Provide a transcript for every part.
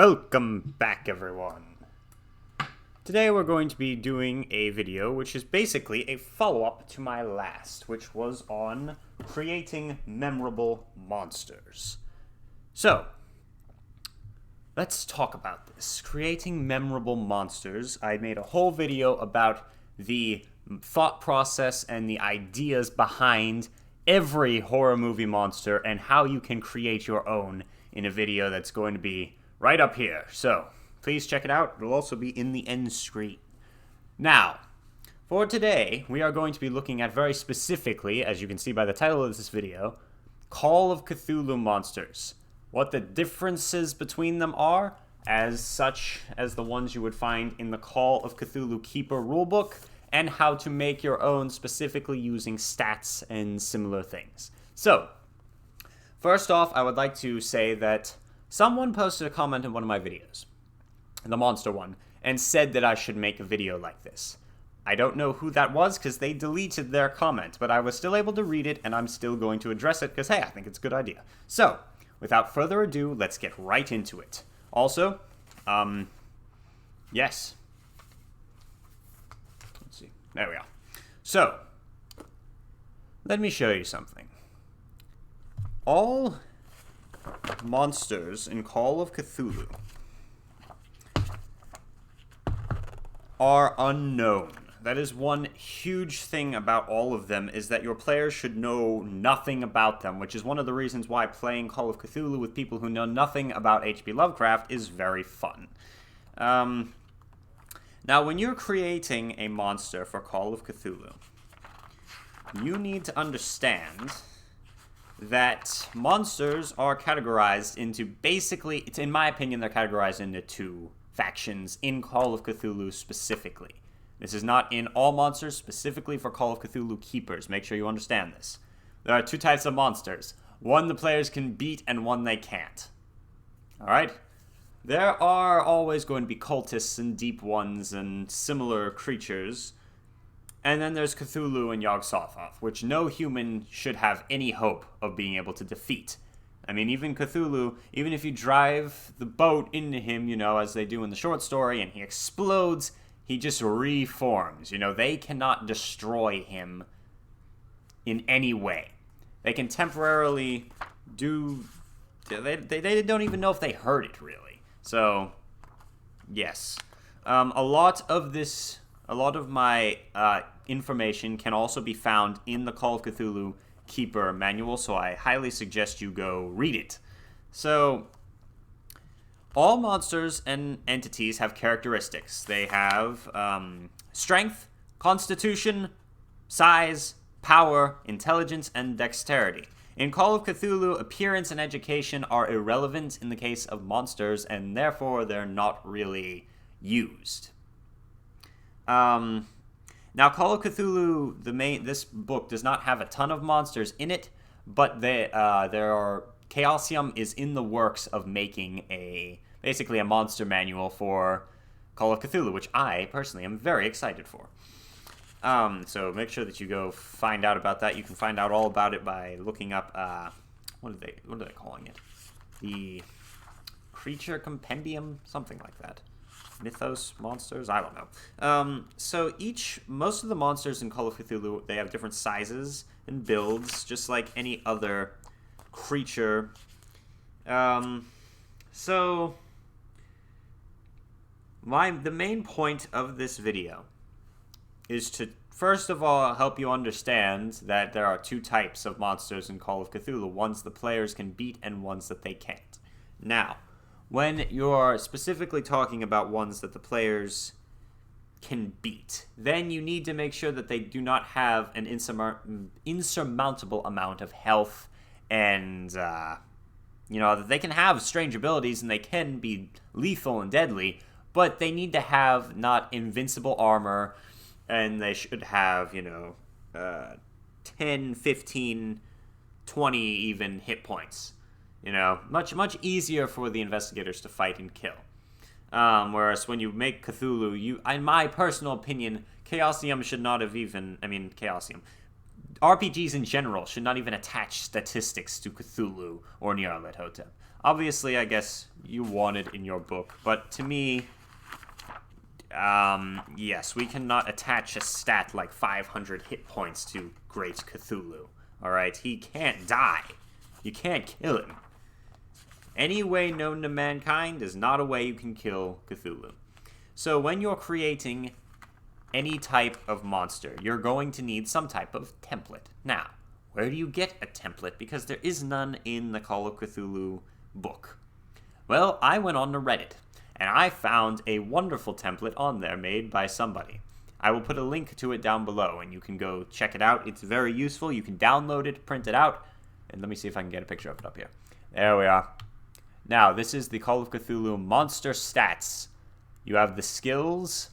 Welcome back, everyone. Today we're going to be doing a video which is basically a follow-up to my last, which was on creating memorable monsters. So, let's talk about this. Creating memorable monsters. I made a whole video about the thought process and the ideas behind every horror movie monster and how you can create your own in a video that's going to be right up here. So, please check it out. It'll also be in the end screen. Now, for today, we are going to be looking at very specifically, as you can see by the title of this video, Call of Cthulhu monsters. What the differences between them are, as such as the ones you would find in the Call of Cthulhu Keeper rulebook, and how to make your own specifically using stats and similar things. So, first off, I would like to say that someone posted a comment in one of my videos, the monster one, and said that I should make a video like this. I don't know who that was because they deleted their comment, but I was still able to read it and I'm still going to address it because, hey, I think it's a good idea. So, without further ado, let's get right into it. Also, yes. Let's see. There we are. So, let me show you something. All monsters in Call of Cthulhu are unknown. That is one huge thing about all of them, is that your players should know nothing about them, which is one of the reasons why playing Call of Cthulhu with people who know nothing about H.P. Lovecraft is very fun. Now, when you're creating a monster for Call of Cthulhu, you need to understand that monsters are categorized into basically, in my opinion, they're categorized into two factions in Call of Cthulhu specifically. This is not in all monsters, specifically for Call of Cthulhu Keepers. Make sure you understand this. There are two types of monsters. One the players can beat and one they can't. Alright? There are always going to be cultists and deep ones and similar creatures. And then there's Cthulhu and Yog-Sothoth, which no human should have any hope of being able to defeat. I mean, even Cthulhu, even if you drive the boat into him, you know, as they do in the short story, and he explodes, he just reforms. You know, they cannot destroy him in any way. They can temporarily do... They don't even know if they heard it, really. So, yes. A lot of my information can also be found in the Call of Cthulhu Keeper manual, so I highly suggest you go read it. So, all monsters and entities have characteristics. They have strength, constitution, size, power, intelligence, and dexterity. In Call of Cthulhu, appearance and education are irrelevant in the case of monsters, and therefore they're not really used. Now, Call of Cthulhu, this book does not have a ton of monsters in it, but Chaosium is in the works of making basically a monster manual for Call of Cthulhu, which I personally am very excited for. So make sure that you go find out about that. You can find out all about it by looking up what are they calling it? The Creature Compendium, something like that. Mythos monsters? I don't know. So most of the monsters in Call of Cthulhu, they have different sizes and builds, just like any other creature. So the main point of this video is to, first of all, help you understand that there are two types of monsters in Call of Cthulhu. Ones the players can beat and ones that they can't. Now, when you're specifically talking about ones that the players can beat, then you need to make sure that they do not have an insurmountable amount of health and, that they can have strange abilities and they can be lethal and deadly, but they need to have not invincible armor, and they should have, 10, 15, 20 even hit points. Much easier for the investigators to fight and kill. Whereas when you make Cthulhu, in my personal opinion, Chaosium should not have Chaosium. RPGs in general should not even attach statistics to Cthulhu or Nyarlathotep. Obviously, I guess you want it in your book, but to me, yes, we cannot attach a stat like 500 hit points to Great Cthulhu. Alright, he can't die. You can't kill him. Any way known to mankind is not a way you can kill Cthulhu. So when you're creating any type of monster, you're going to need some type of template. Now, where do you get a template? Because there is none in the Call of Cthulhu book. Well, I went on to Reddit, and I found a wonderful template on there made by somebody. I will put a link to it down below, and you can go check it out. It's very useful. You can download it, print it out, and let me see if I can get a picture of it up here. There we are. Now, this is the Call of Cthulhu monster stats. You have the skills.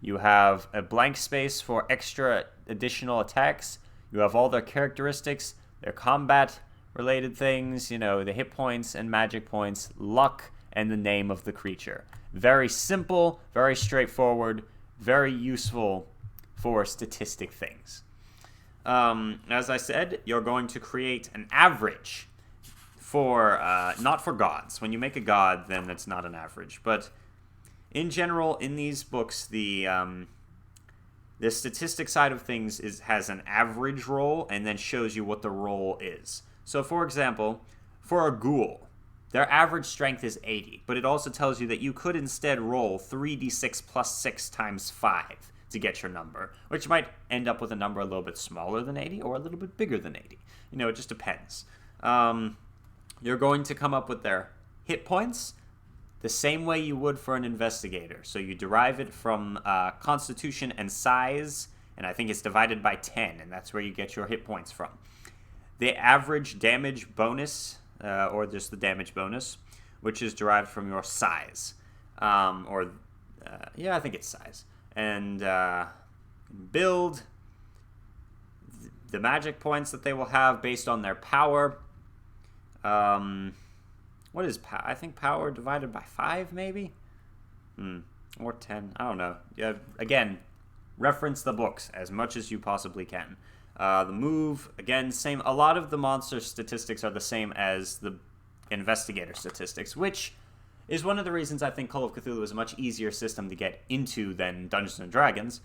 You have a blank space for extra additional attacks. You have all their characteristics, their combat-related things, the hit points and magic points, luck, and the name of the creature. Very simple, very straightforward, very useful for statistic things. As I said, you're going to create an average for, not for gods. When you make a god, then it's not an average. But in general, in these books, the statistic side of things has an average roll and then shows you what the roll is. So, for example, for a ghoul, their average strength is 80, but it also tells you that you could instead roll 3d6 plus 6 times 5 to get your number, which might end up with a number a little bit smaller than 80 or a little bit bigger than 80. It just depends. You're going to come up with their hit points the same way you would for an investigator. So you derive it from constitution and size, and I think it's divided by 10, and that's where you get your hit points from. The average damage bonus, or just the damage bonus, which is derived from your size. I think it's size. And build the magic points that they will have based on their power. What is power? I think power divided by 5, maybe? Or 10. I don't know. Yeah, again, reference the books as much as you possibly can. The move, again, same. A lot of the monster statistics are the same as the investigator statistics, which is one of the reasons I think Call of Cthulhu is a much easier system to get into than Dungeons & Dragons.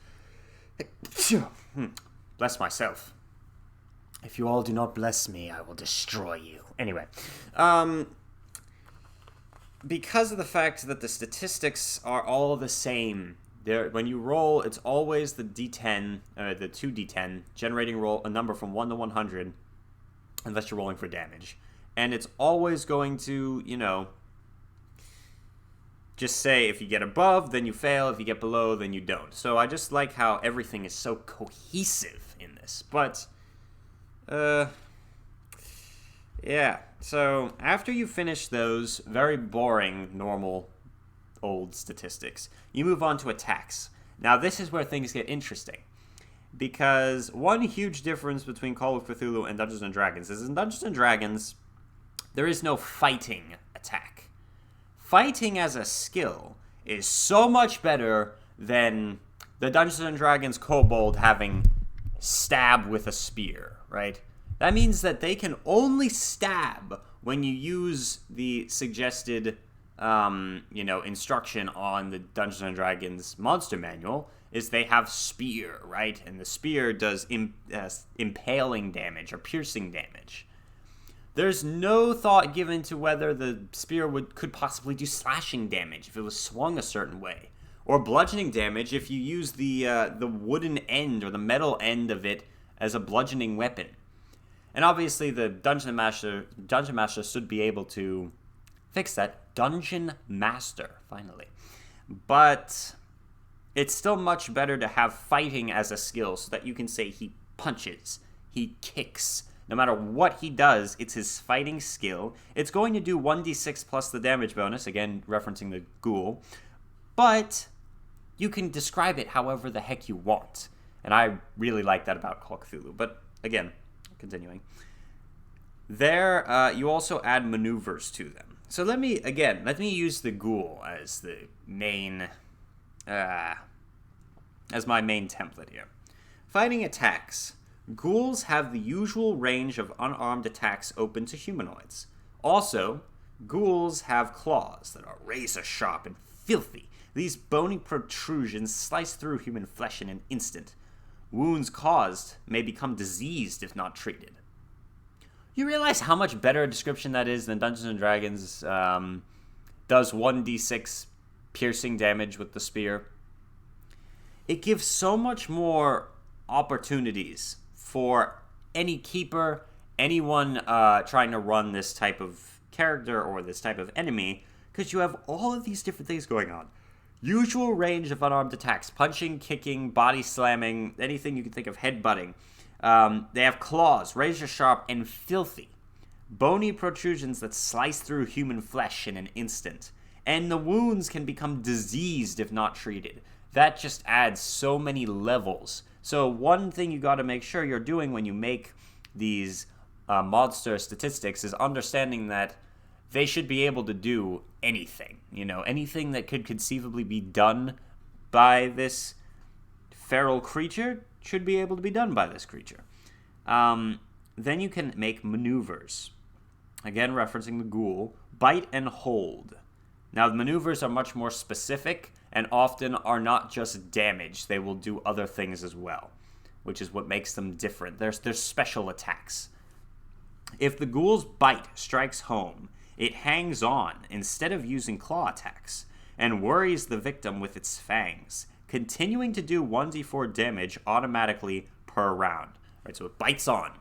Bless myself. If you all do not bless me, I will destroy you. Anyway, because of the fact that the statistics are all the same, when you roll, it's always the D10, the 2D10, generating a number from 1 to 100, unless you're rolling for damage. And it's always going to, just say if you get above, then you fail. If you get below, then you don't. So I just like how everything is so cohesive in this. But, yeah. So after you finish those very boring, normal, old statistics, you move on to attacks. Now this is where things get interesting, because one huge difference between Call of Cthulhu and Dungeons & Dragons is in Dungeons & Dragons, there is no fighting attack. Fighting as a skill is so much better than the Dungeons & Dragons kobold having stab with a spear, right? That means that they can only stab when you use the suggested, instruction on the Dungeons & Dragons monster manual, is they have spear, right? And the spear does impaling damage or piercing damage. There's no thought given to whether the spear could possibly do slashing damage if it was swung a certain way, or bludgeoning damage if you use the wooden end or the metal end of it as a bludgeoning weapon. And obviously the Dungeon Master should be able to fix that. Dungeon Master, finally. But it's still much better to have fighting as a skill so that you can say he punches, he kicks. No matter what he does, it's his fighting skill. It's going to do 1d6 plus the damage bonus, again, referencing the ghoul. But you can describe it however the heck you want. And I really like that about Call of Cthulhu. But again, continuing. There, you also add maneuvers to them. So let me use the ghoul as the main, as my main template here. Fighting attacks. Ghouls have the usual range of unarmed attacks open to humanoids. Also, Ghouls have claws that are razor sharp and filthy. These bony protrusions slice through human flesh in an instant. Wounds caused may become diseased if not treated. You realize how much better a description that is than Dungeons & Dragons does 1d6 piercing damage with the spear? It gives so much more opportunities for any keeper, anyone trying to run this type of character or this type of enemy, because you have all of these different things going on. Usual range of unarmed attacks: punching, kicking, body slamming, anything you can think of, headbutting. They have claws, razor sharp and filthy. Bony protrusions that slice through human flesh in an instant. And the wounds can become diseased if not treated. That just adds so many levels. So one thing you got to make sure you're doing when you make these monster statistics is understanding that they should be able to do anything. Anything that could conceivably be done by this feral creature should be able to be done by this creature. Then you can make maneuvers. Again, referencing the ghoul. Bite and hold. Now, the maneuvers are much more specific and often are not just damage. They will do other things as well, which is what makes them different. There's special attacks. If the ghoul's bite strikes home, it hangs on instead of using claw attacks and worries the victim with its fangs, continuing to do 1d4 damage automatically per round. Right, so it bites on.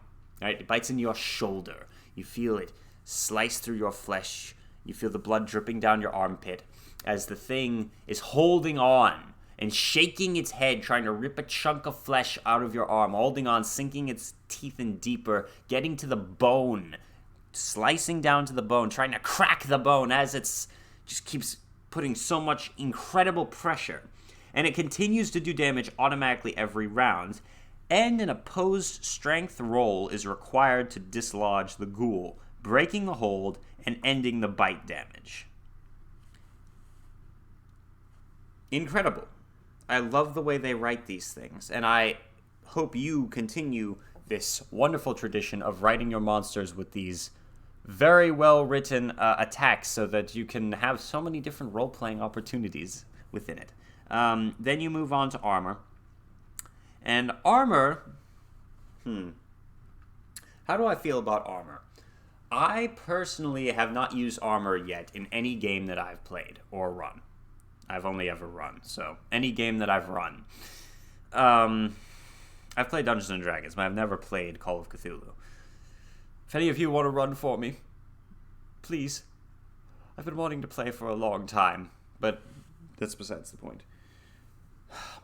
Right, it bites into your shoulder. You feel it slice through your flesh. You feel the blood dripping down your armpit as the thing is holding on and shaking its head, trying to rip a chunk of flesh out of your arm, holding on, sinking its teeth in deeper, getting to the bone, slicing down to the bone, trying to crack the bone as it's just keeps putting so much incredible pressure. And it continues to do damage automatically every round. And an opposed strength roll is required to dislodge the ghoul, breaking the hold and ending the bite damage. Incredible. I love the way they write these things, and I hope you continue this wonderful tradition of writing your monsters with these very well-written attacks so that you can have so many different role-playing opportunities within it. Then you move on to armor. And armor, how do I feel about armor? I personally have not used armor yet in any game that I've played or run. I've only ever run, so any game that I've run. I've played Dungeons & Dragons, but I've never played Call of Cthulhu. If any of you want to run for me, please. I've been wanting to play for a long time, but that's besides the point.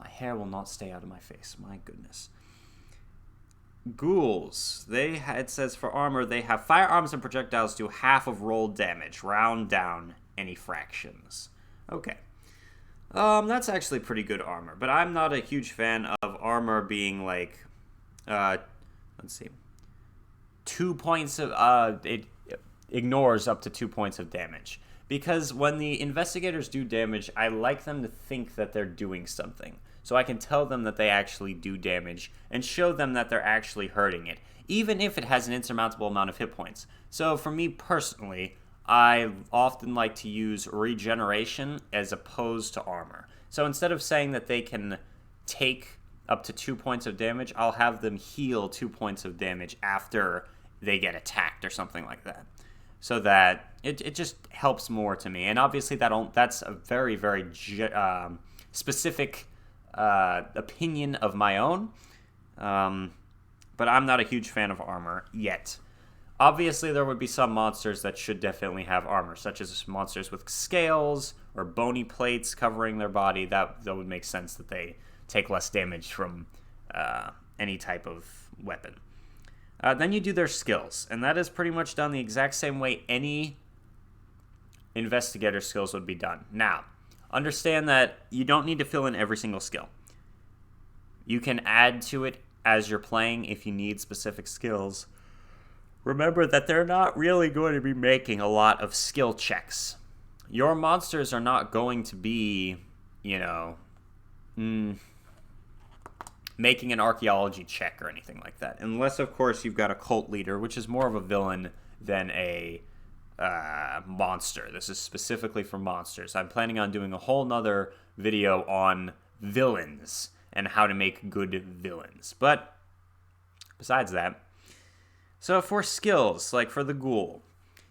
My hair will not stay out of my face, my goodness. Ghouls, it says for armor, they have firearms and projectiles do half of rolled damage, round down any fractions. Okay. That's actually pretty good armor, but I'm not a huge fan of armor being like, let's see, 2 points of, it ignores up to 2 points of damage. Because when the investigators do damage, I like them to think that they're doing something. So I can tell them that they actually do damage and show them that they're actually hurting it, even if it has an insurmountable amount of hit points. So for me personally, I often like to use regeneration as opposed to armor. So instead of saying that they can take up to 2 points of damage, I'll have them heal 2 points of damage after they get attacked or something like that. So that it just helps more to me. And obviously that's a very, very specific opinion of my own. But I'm not a huge fan of armor yet. Obviously, there would be some monsters that should definitely have armor, such as monsters with scales or bony plates covering their body. That would make sense that they take less damage from any type of weapon. Then you do their skills, and that is pretty much done the exact same way any investigator skills would be done. Now, understand that you don't need to fill in every single skill. You can add to it as you're playing if you need specific skills. Remember that they're not really going to be making a lot of skill checks. Your monsters are not going to be, making an archaeology check or anything like that. Unless, of course, you've got a cult leader, which is more of a villain than a monster. This is specifically for monsters. I'm planning on doing a whole nother video on villains and how to make good villains. But besides that, so for skills, like for the ghoul,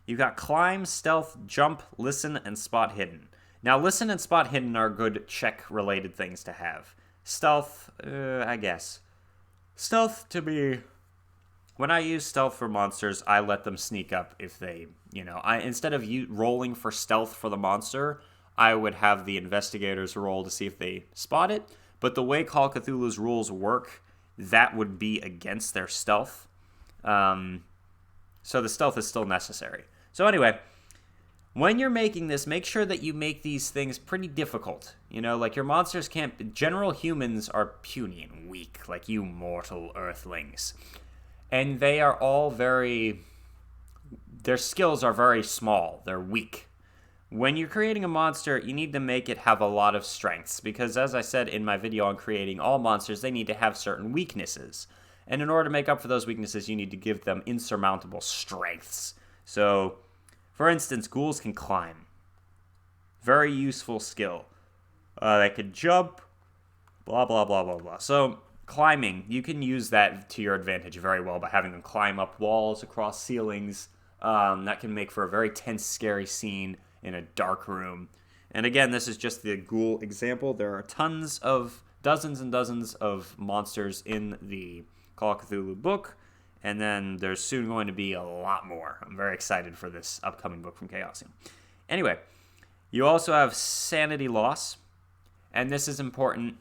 you've got climb, stealth, jump, listen, and spot hidden. Now, listen and spot hidden are good check-related things to have. Stealth, I guess. Stealth to be... When I use stealth for monsters, I let them sneak up if they, instead of rolling for stealth for the monster, I would have the investigators roll to see if they spot it. But the way Call of Cthulhu's rules work, that would be against their stealth. So the stealth is still necessary. So anyway, when you're making this, make sure that you make these things pretty difficult. Like your monsters can't... General humans are puny and weak, like you mortal earthlings. And they are all very... Their skills are very small. They're weak. When you're creating a monster, you need to make it have a lot of strengths. Because as I said in my video on creating all monsters, they need to have certain weaknesses. And in order to make up for those weaknesses, you need to give them insurmountable strengths. So, for instance, ghouls can climb. Very useful skill. They can jump. Blah, blah, blah, blah, blah. So... Climbing, you can use that to your advantage very well by having them climb up walls, across ceilings. That can make for a very tense, scary scene in a dark room. And again, this is just the ghoul example. There are dozens and dozens of monsters in the Call of Cthulhu book. And then there's soon going to be a lot more. I'm very excited for this upcoming book from Chaosium. Anyway, you also have Sanity Loss. And this is important.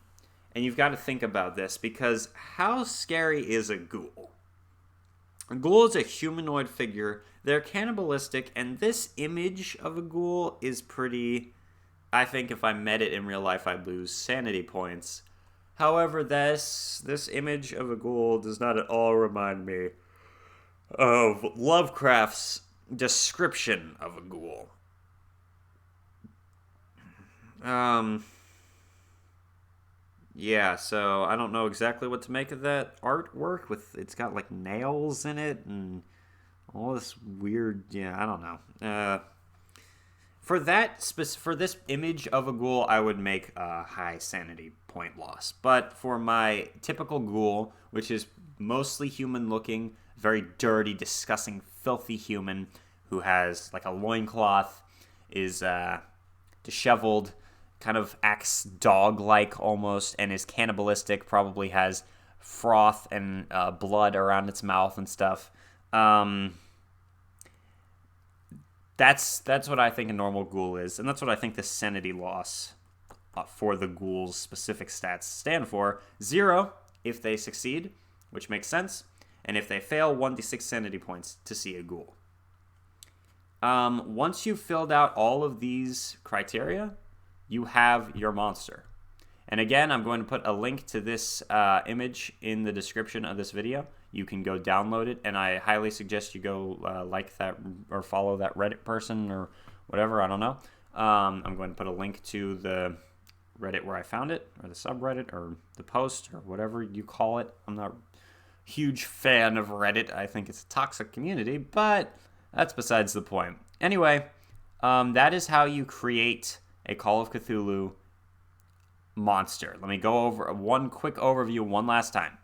And you've got to think about this, because how scary is a ghoul? A ghoul is a humanoid figure. They're cannibalistic, and this image of a ghoul is pretty... I think if I met it in real life, I'd lose sanity points. However, this image of a ghoul does not at all remind me of Lovecraft's description of a ghoul. Yeah, so I don't know exactly what to make of that artwork. It's got like nails in it and all this weird. Yeah, I don't know. For this image of a ghoul, I would make a high sanity point loss. But for my typical ghoul, which is mostly human-looking, very dirty, disgusting, filthy human who has like a loincloth, is disheveled, kind of acts dog-like almost, and is cannibalistic, probably has froth and blood around its mouth and stuff. That's what I think a normal ghoul is, and that's what I think the sanity loss for the ghoul's specific stats stand for. 0 if they succeed, which makes sense, and if they fail, 1d6 sanity points to see a ghoul. Once you've filled out all of these criteria, you have your monster. And again, I'm going to put a link to this image in the description of this video. You can go download it, and I highly suggest you go like that or follow that Reddit person or whatever, I don't know. I'm going to put a link to the Reddit where I found it, or the subreddit, or the post, or whatever you call it. I'm not a huge fan of Reddit. I think it's a toxic community, but that's besides the point. Anyway, that is how you create a Call of Cthulhu monster. Let me go over one quick overview one last time.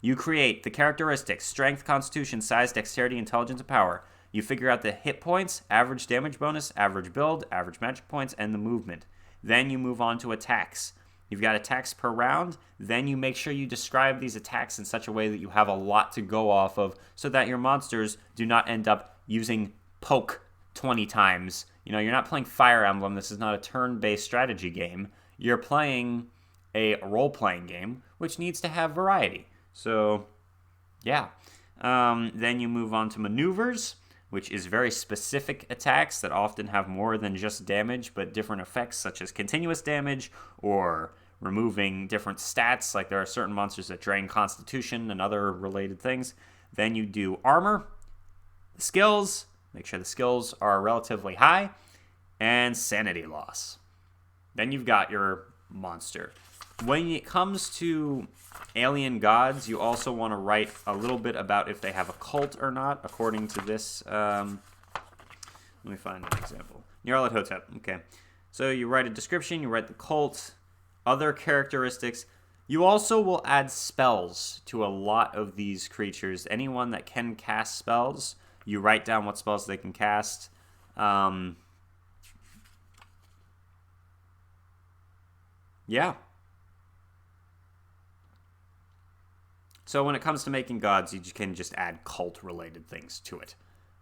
You create the characteristics: strength, constitution, size, dexterity, intelligence, and power. You figure out the hit points, average damage bonus, average build, average magic points, and the movement. Then you move on to attacks. You've got attacks per round. Then you make sure you describe these attacks in such a way that you have a lot to go off of, so that your monsters do not end up using poke 20 times. You're not playing Fire Emblem. This is not a turn-based strategy game. You're playing a role-playing game, which needs to have variety. So, yeah. Then you move on to Manoeuvres, which is very specific attacks that often have more than just damage, but different effects, such as continuous damage or removing different stats. Like there are certain monsters that drain Constitution and other related things. Then you do Armor, skills. Make sure the skills are relatively high, and Sanity Loss. Then you've got your monster. When it comes to alien gods, you also want to write a little bit about if they have a cult or not, according to this Let me find an example. Nyarlathotep. Hotep. Okay. So you write a description, you write the cult, other characteristics. You also will add spells to a lot of these creatures. Anyone that can cast spells, you write down what spells they can cast. Yeah. So when it comes to making gods, you can just add cult-related things to it.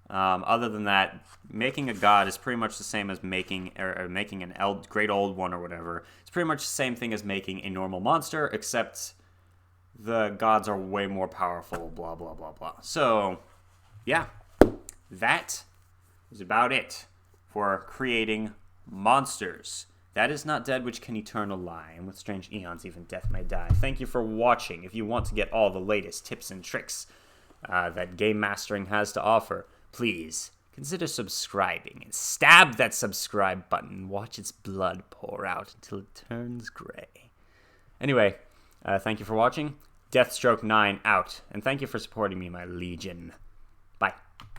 Other than that, making a god is pretty much the same as making an great old one or whatever. It's pretty much the same thing as making a normal monster, except the gods are way more powerful, blah, blah, blah, blah. So, yeah, that is about it for creating monsters. That is not dead which can eternal lie, and with strange eons even death may die. Thank you for watching. If you want to get all the latest tips and tricks that game mastering has to offer, please consider subscribing and stab that subscribe button and watch its blood pour out until it turns gray. Anyway, thank you for watching. Deathstroke 9 out, and thank you for supporting me, my legion.